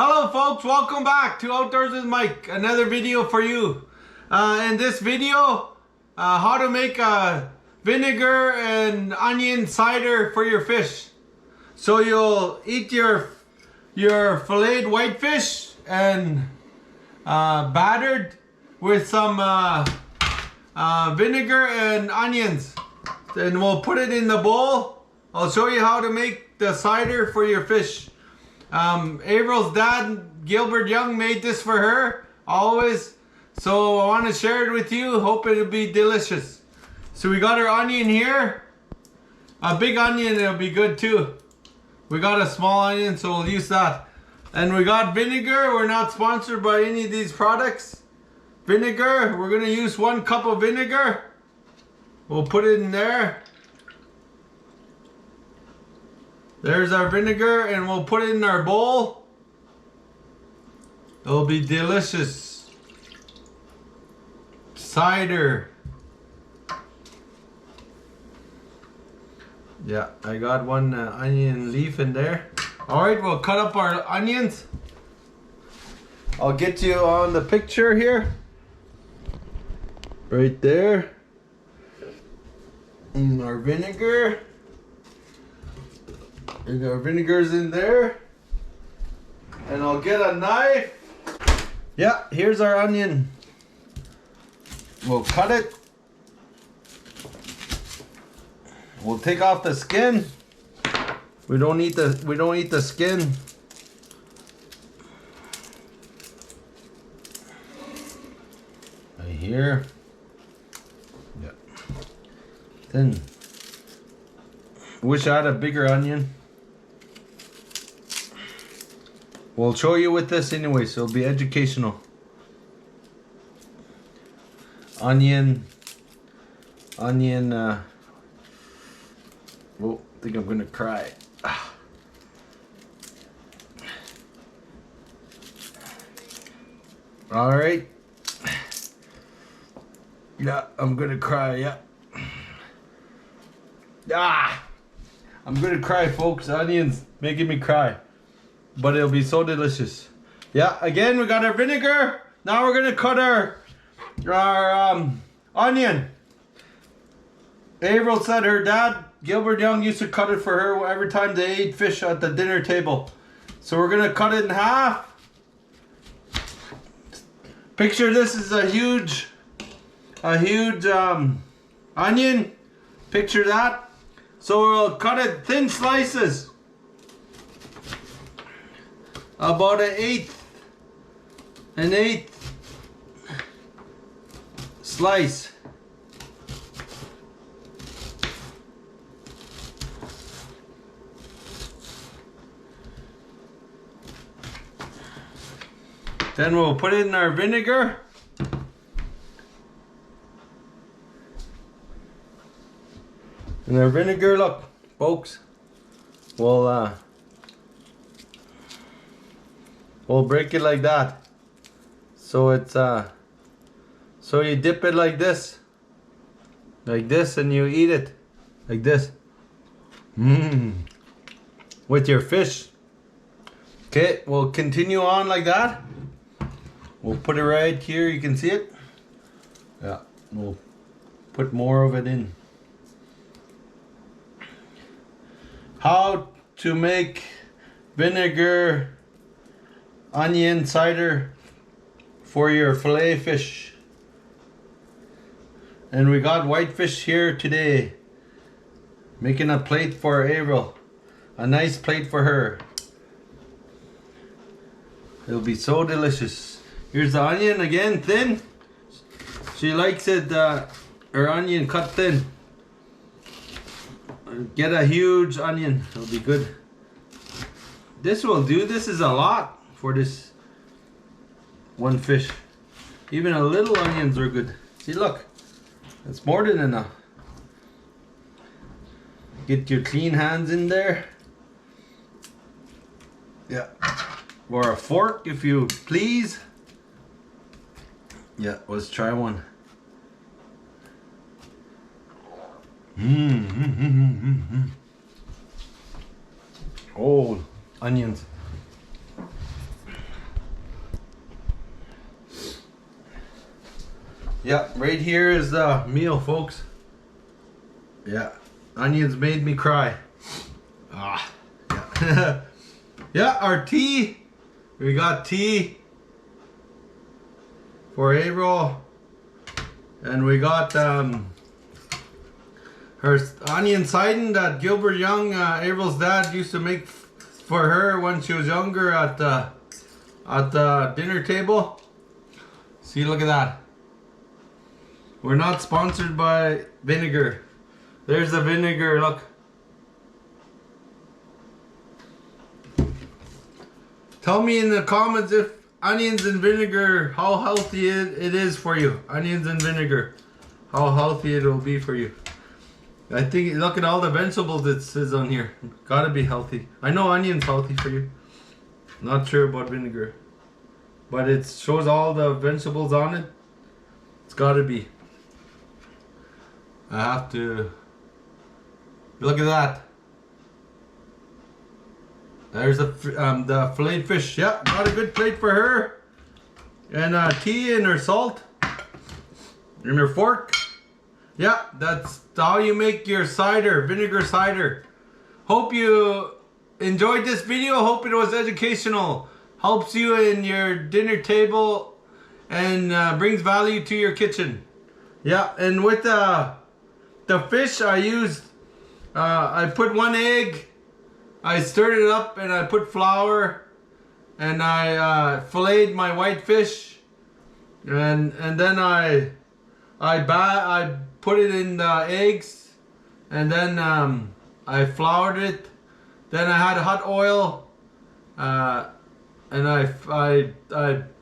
Hello folks, welcome back to Outdoors with Mike. Another video for you. In this video, how to make a vinegar and onion cider for your fish. So you'll eat your filleted whitefish and battered with some vinegar and onions. Then we'll put it in the bowl. I'll show you how to make the cider for your fish. Averil's dad, Gilbert Young, made this for her, always. So I want to share it with you. Hope it'll be delicious. So we got our onion here. A big onion, it'll be good too. We got a small onion, so we'll use that. And we got vinegar. We're not sponsored by any of these products. Vinegar, we're going to use 1 cup of vinegar. We'll put it in there. There's our vinegar, and we'll put it in our bowl. It'll be delicious. Cider. Yeah, I got 1 onion leaf in there. Alright, we'll cut up our onions. I'll get you on the picture here. Right there. And our vinegar. And our vinegar's in there. And I'll get a knife. Yeah, here's our onion. We'll cut it. We'll take off the skin. We don't eat the skin. Right here. Yeah. Then wish I had a bigger onion. We'll show you with this anyway, so it'll be educational. Onion. Oh, I think I'm gonna cry. All right. Yeah, I'm gonna cry. Yeah. I'm gonna cry, folks. Onions making me cry. But it'll be so delicious. Yeah, again, we got our vinegar. Now we're gonna cut our onion. Avril said her dad, Gilbert Young, used to cut it for her every time they ate fish at the dinner table. So we're gonna cut it in half. Picture this is a huge onion. Picture that. So we'll cut it thin slices. About an eighth slice. Then we'll put it in our vinegar. And our vinegar, look, folks, we'll break it like that. So it's so you dip it like this, and you eat it like this. With your fish. Okay, we'll continue on like that. We'll put it right here, you can see it. Yeah, we'll put more of it in. How to make vinegar onion cider for your fillet fish. And we got whitefish here today. Making a plate for Avril. A nice plate for her. It'll be so delicious. Here's the onion again, thin. She likes it, her onion cut thin. Get a huge onion, it'll be good. This will do. This is a lot for this 1 fish. Even a little onions are good. See, look, it's more than enough. Get your clean hands in there. Yeah, or a fork if you please. Yeah, let's try one. Oh, onions. Yeah, right here is the meal, folks. Yeah, onions made me cry. Ah, yeah. Yeah, our tea. We got tea for April. And we got her onion siding that Gilbert Young, April's dad, used to make for her when she was younger at the dinner table. See, look at that. We're not sponsored by vinegar. There's the vinegar, look. Tell me in the comments if onions and vinegar, how healthy it is for you. Onions and vinegar, how healthy it will be for you. I think, look at all the vegetables it says on here. Gotta be healthy. I know onions healthy for you. Not sure about vinegar. But it shows all the vegetables on it. It's gotta be. I have to. Look at that. There's the filleted fish. Yeah, got a good plate for her. And tea and her salt. And her fork. Yeah, that's how you make your cider, vinegar cider. Hope you enjoyed this video. Hope it was educational. Helps you in your dinner table and brings value to your kitchen. Yeah, and with the fish I used, I put 1 egg. I stirred it up and I put flour and I filleted my white fish and then I put it in the eggs and then I floured it. Then I had hot oil and I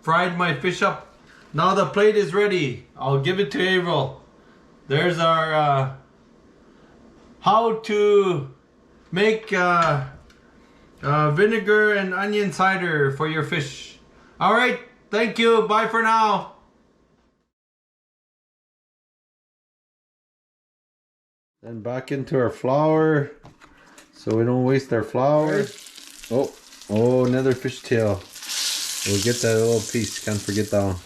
fried my fish up. Now the plate is ready. I'll give it to April. There's our how to make vinegar and onion cider for your fish. Alright, thank you. Bye for now. Then back into our flour so we don't waste our flour. Oh, another fish tail. We'll get that little piece. Can't forget that one.